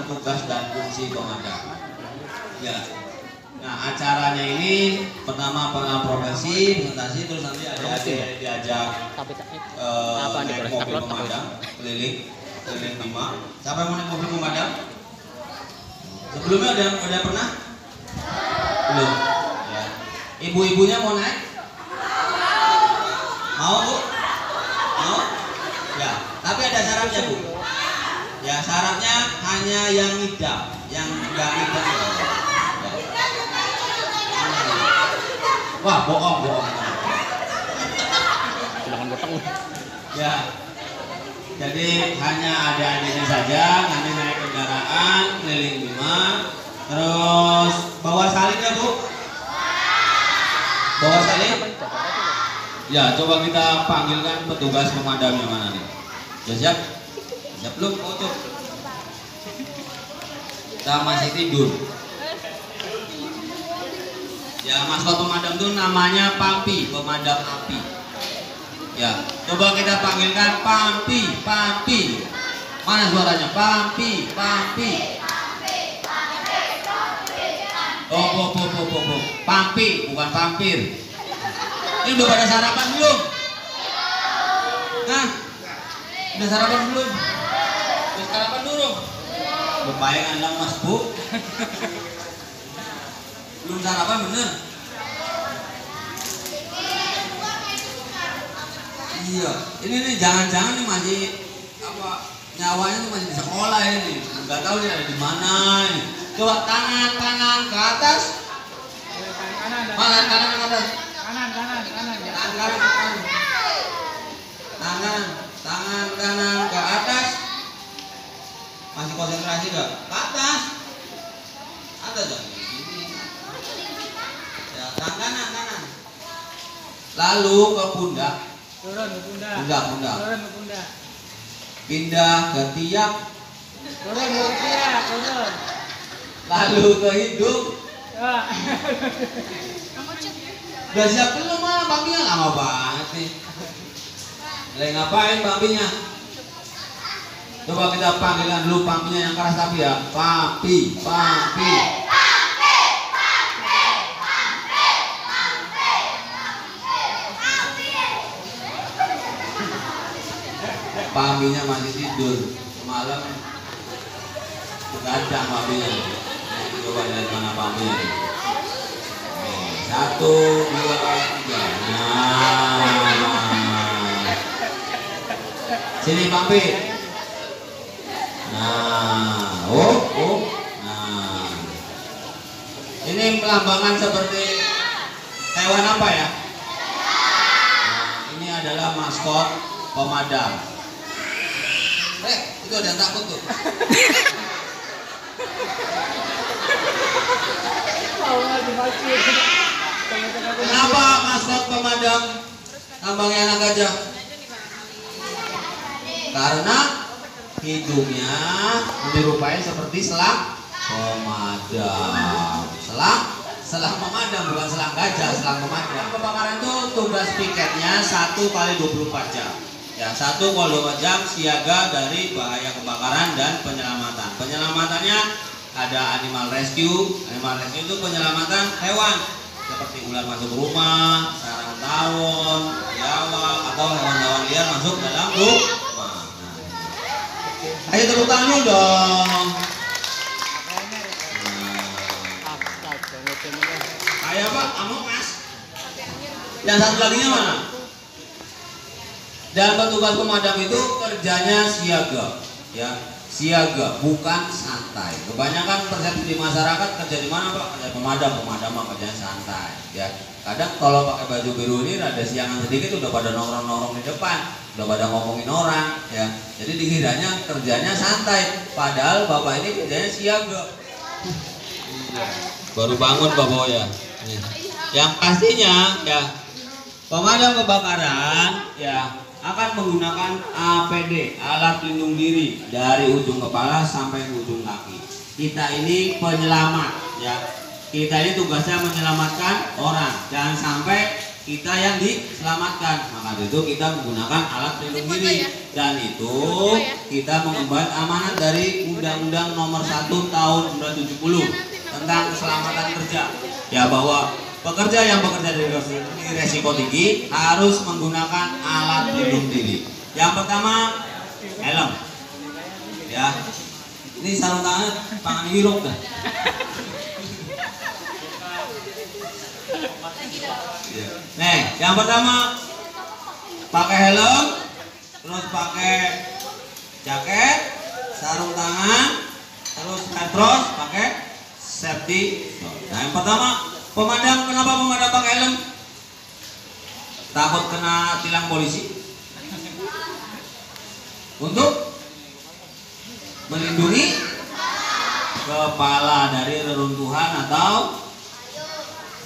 tentang tugas dan fungsi pemadam. Ya. Nah, acaranya ini pertama pengenalan profesi, presentasi, terus nanti ada diajak naik mobil pemadam keliling Bima. Siapa yang mau naik mobil pemadam? Sebelumnya udah pernah? Belum. Ya. Ibu-ibunya mau naik? Mau Bu? Mau? Ya. Tapi ada syaratnya Bu. Ya, syaratnya hanya yang ngidam, yang enggak ngidam. Ya. Wah, bohong. Silakan potong. Ya. Jadi hanya ada ini saja, nanti naik kendaraan keliling Bima, terus bawa salin ya Bu? Bawa salin? Ya, coba kita panggilkan petugas pemadamnya mana nih? Sudah siap? Siap belum? Ucup. Kita masih tidur. Ya, maskot pemadam itu namanya Pampi, pemadam api. Ya, coba kita panggilkan Pampi. Mana suaranya? Pampi. Oh, Pampi, bukan pampir. Ini udah pada sarapan belum? Nah, udah sarapan belum? Udah sarapan dulu. Lupain Anda Mas Bu. Belum sarapan bener? Iya, ini nih jangan-jangan nih masih apa nyawanya tuh masih di sekolah ini, nggak tahu nih ada di mana ini. Coba tangan ke atas, kanan ke atas, tangan kanan ke atas, masih konsentrasi gak? Ke atas, dong. Ya, tangan kanan, lalu ke pundak. Turun ke pundak. Pindah ke tiap. Turun ke tiap. Lalu ke hidung. Udah siap belum mah Pampinya? Lama banget nih. Lagi ngapain Pampinya? Coba kita panggilkan dulu Pampinya yang keras tapi ya. Pampi. Pampinya masih tidur, malam begadang Pampinya. Coba lihat mana Pampinya. 1, 2, 3. Nah, sini Pampi. Nah, nah, ini melambangkan seperti hewan apa ya? Nah, ini adalah maskot pemadam. Itu ada yang takut tuh. Kenapa maskot pemadam lambangnya anak gajah? Karena hidungnya menyerupai seperti selang pemadam. Selang pemadam, bukan selang gajah, selang pemadam. Kebakaran itu tugas piketnya 1 kali 24 jam. Ya, 1 kali 24 jam siaga dari bahaya kebakaran dan penyelamatan. Penyelamatannya ada animal rescue. Animal rescue itu penyelamatan hewan seperti ular masuk rumah, sarang tawon, biawak atau hewan-hewan liar masuk dalam rumah. Ayo tepuk tangan dulu dong. Ayo Pak, kamu Mas. Yang satu laginya mana? Dan petugas pemadam itu kerjanya siaga, ya siaga, bukan santai. Kebanyakan persepsi di masyarakat kerja di mana Pak? Kerja pemadam mah kerjanya santai, ya. Kadang kalau pakai baju biru ini rada siangan sedikit udah pada nongkrong di depan, udah pada ngomongin orang, ya. Jadi dikiranya kerjanya santai, padahal bapak ini kerjanya siaga. Baru bangun bapak ya. Yang pastinya, ya pemadam kebakaran, ya akan menggunakan APD, alat pelindung diri, dari ujung kepala sampai ujung kaki. Kita ini penyelamat, ya. Kita ini tugasnya menyelamatkan orang. Jangan sampai kita yang diselamatkan. Maka itu kita menggunakan alat pelindung diri. Dan itu kita mengemban amanat dari Undang-Undang Nomor 1 Tahun 1970 tentang keselamatan kerja. Ya, bahwa pekerja yang bekerja di resiko tinggi harus menggunakan alat pelindung diri. Yang pertama, helm. Ya, ini sarung tangan pangan hiruk dah. Nih, yang pertama pakai helm, terus pakai jaket, sarung tangan, terus petros, pakai safety. Nah, yang pertama pemadam. Kenapa pemadam pakai helm? Takut kena tilang polisi. Untuk melindungi kepala dari reruntuhan atau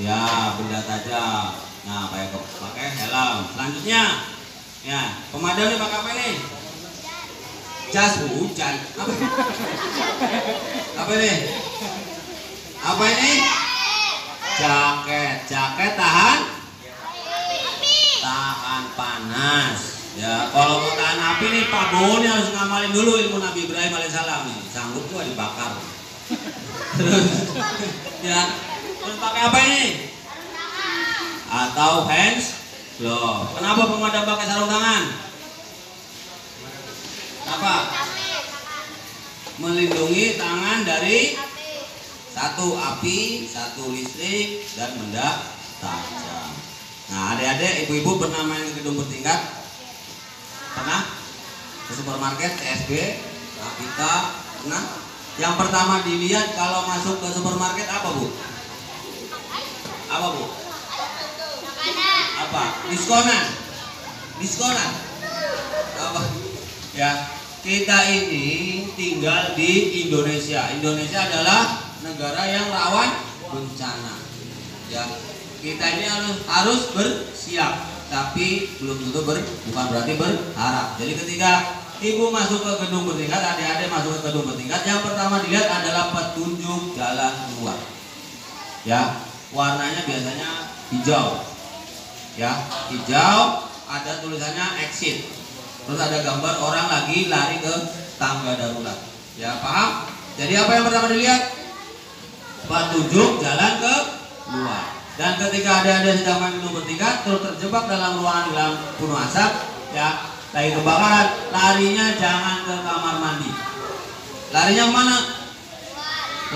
ya benda tajam. Nah, pakai helm. Selanjutnya, ya pemadam ini pakai apa nih? Jas hujan. Apa ini? Apa ini? Jaket tahan panas. Ya, kalau mau tahan api nih Pak Boni harus ngamalin dulu ilmu Nabi Ibrahim alaihissalam nih. Sanggup gua dibakar. Terus ya, terus pakai apa ini? Atau hands glove. Kenapa pemadam pakai sarung tangan? Apa? Melindungi tangan dari satu api, satu listrik, dan benda tajam. Nah, adik-adik, ibu-ibu pernah main ke gedung bertingkat? Pernah? Ke supermarket, CSB, Kapita, pernah? Yang pertama dilihat kalau masuk ke supermarket apa, Bu? Apa, Bu? Apa? Diskonan. Apa? Ya, kita ini tinggal di Indonesia. Indonesia adalah negara yang rawan bencana. Ya, kita ini harus bersiap, tapi belum tentu bukan berarti berharap. Jadi ketika ibu masuk ke gedung bertingkat, adik-adik masuk ke gedung bertingkat, yang pertama dilihat adalah petunjuk jalan keluar. Ya, warnanya biasanya hijau. Ya, hijau, ada tulisannya exit. Terus ada gambar orang lagi lari ke tangga darurat. Ya, paham? Jadi apa yang pertama dilihat? Petunjuk jalan ke luar. Dan ketika adik-adik sedang main gedung bertingkat terus terjebak dalam ruangan dalam penuh asap, ya, lagi kebakaran, larinya jangan ke kamar mandi. Larinya kemana?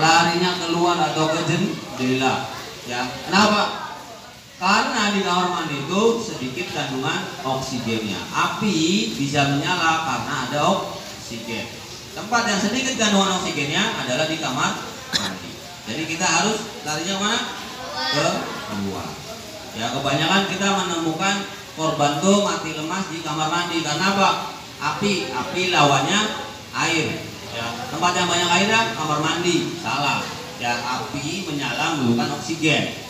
Larinya keluar atau ke jendela. Ya, kenapa? Karena di kamar mandi itu sedikit kandungan oksigennya. Api bisa menyala karena ada oksigen. Tempat yang sedikit kandungan oksigennya adalah di kamar mandi. Jadi kita harus larinya mana? Ke luar. Ya, kebanyakan kita menemukan korban tuh mati lemas di kamar mandi. Karena apa? Api lawannya air. Ya, tempat yang banyak airnya kamar mandi. Salah. Ya, api menyala menggunakan oksigen.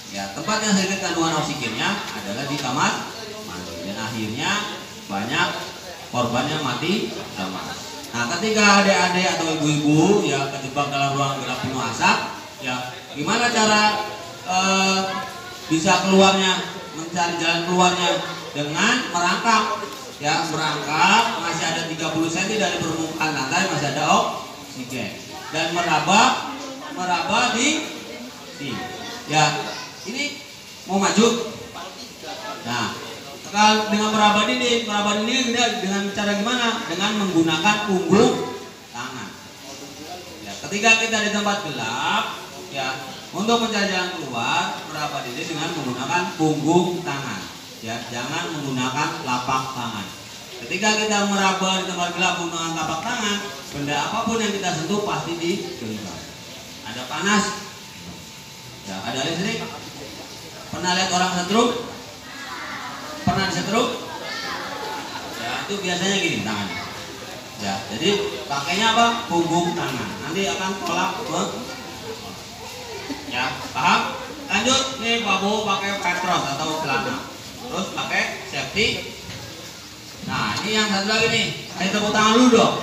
Ya, tempat yang sedikit kandungan oksigennya adalah di kamar mandi. Dan akhirnya banyak korban yang mati lemas. Nah, ketika adik-adik atau ibu-ibu ya terjebak dalam ruang gelap penuh asap, ya gimana cara bisa keluarnya, mencari jalan keluarnya? Dengan merangkak. Ya, merangkak, masih ada 30 cm dari permukaan lantai, masih ada oksigen. Dan meraba di sini. Ya, ini mau maju. Nah, kalau dengan meraba ini dengan cara gimana? Dengan menggunakan punggung tangan. Ya, ketika kita di tempat gelap, ya, untuk mencari jalan keluar, meraba diri dengan menggunakan punggung tangan. Ya, jangan menggunakan lapak tangan. Ketika kita meraba di tempat gelap menggunakan lapak tangan, benda apapun yang kita sentuh pasti digenggam. Ada panas, ya, ada listrik. Pernah lihat orang setrum? Pernah disetrum? Ya, itu biasanya gini tangannya. Ya, jadi pakainya apa? Punggung tangan. Nanti akan tolak ke. Ya, paham? Lanjut nih, Pak Bu pakai petros atau celana. Terus pakai safety. Nah, ini yang satu lagi nih. Kasih tepuk tangan dulu dong.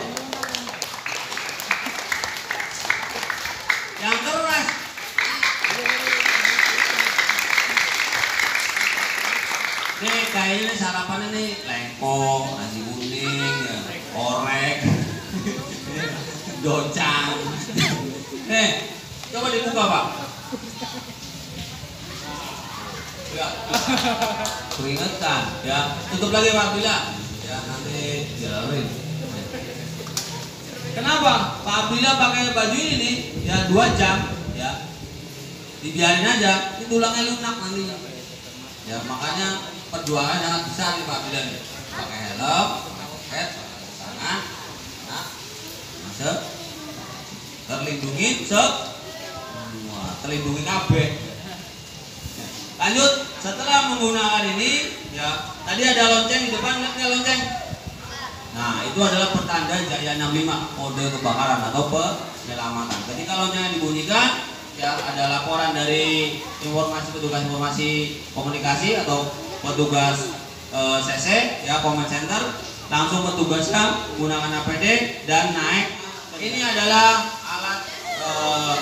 Yang keras. sarapannya nih lengkong, nasi kuning, ya, orek, docang. Coba dibuka Pak. Ya, keringetan. Ya, tutup lagi Pak Abdillah. Ya nanti jalanin. Kenapa Pak Abdillah pakai baju ini nih? Ya 2 jam. Ya, dibiarin aja. Ini tulangnya lunak nantinya. Ya makanya perjuangan sangat besar nih Pak Abdillah nih. Pakai helm, pakai hat, pakai tangan, nah, masuk, terlindungi, semua terlindungi kabeh. Lanjut, setelah menggunakan ini, ya tadi ada lonceng di depan, lihat nggak lonceng? Nah itu adalah pertanda Jaya 65 kode kebakaran atau penyelamatan. Ketika loncengnya dibunyikan, ya ada laporan dari petugas informasi komunikasi atau petugas CC ya command center, langsung petugasnya menggunakan APD dan naik. Ini adalah alat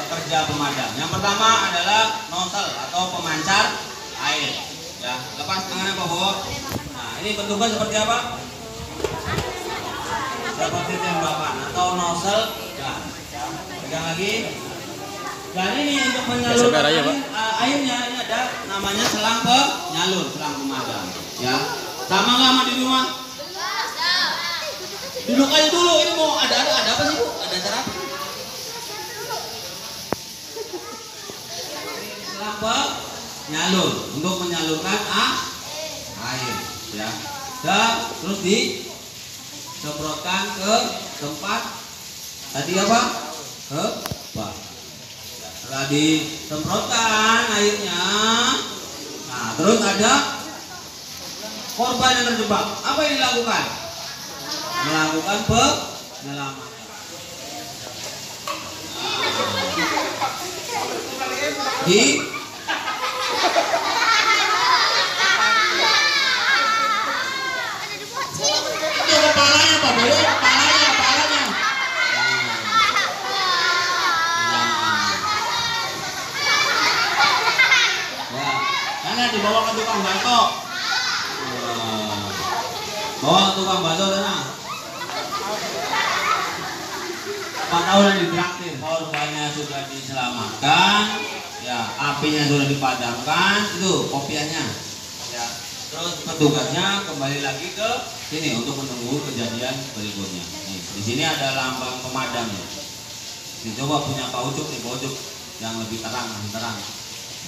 kerja pemadam. Yang pertama adalah nozzle atau pemancar air. Ya, lepas tangannya ke bawah. Nah, ini petugas seperti apa? Seperti tembakan atau nozzle gun. Pegang lagi. Dan ini untuk menyalurkan airnya ini ada namanya selang penyalur, selang pemadam. Ya, sama nggak sama di rumah? Duduk aja dulu. Ini mau ada apa sih Bu? Ada acara apa? Selang penyalur untuk menyalurkan air. Ya, dan terus disemprotkan ke tempat tadi apa? Ke bak. Setelah disemprotkan airnya, nah terus ada korban yang terjebak. Apa yang dilakukan? Melakukan penyelamatan. Di kepalanya Pak Boyo, kepalanya. Karena dibawa ke tukang bakso. Bawa ke tukang bakso sana. 4 tahun ditraktir. Korbannya sudah diselamatkan, ya apinya sudah dipadamkan, itu kopiannya. Ya, terus petugasnya kembali lagi ke sini untuk menunggu kejadian berikutnya. Nih, di sini ada lambang pemadamnya. Dicoba punya Pak Ucuk nih, Pak Ucuk yang lebih terang,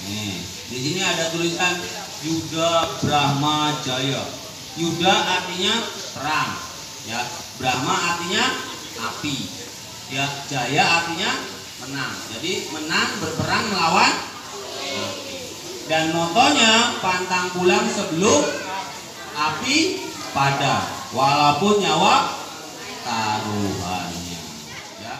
Nih, di sini ada tulisan Yuda Brahma Jaya. Yuda artinya terang, ya. Brahma artinya api, ya. Jaya artinya menang. Jadi menang berperang melawan api. Dan motonya pantang pulang sebelum api padam, walaupun nyawa taruhannya. Ya.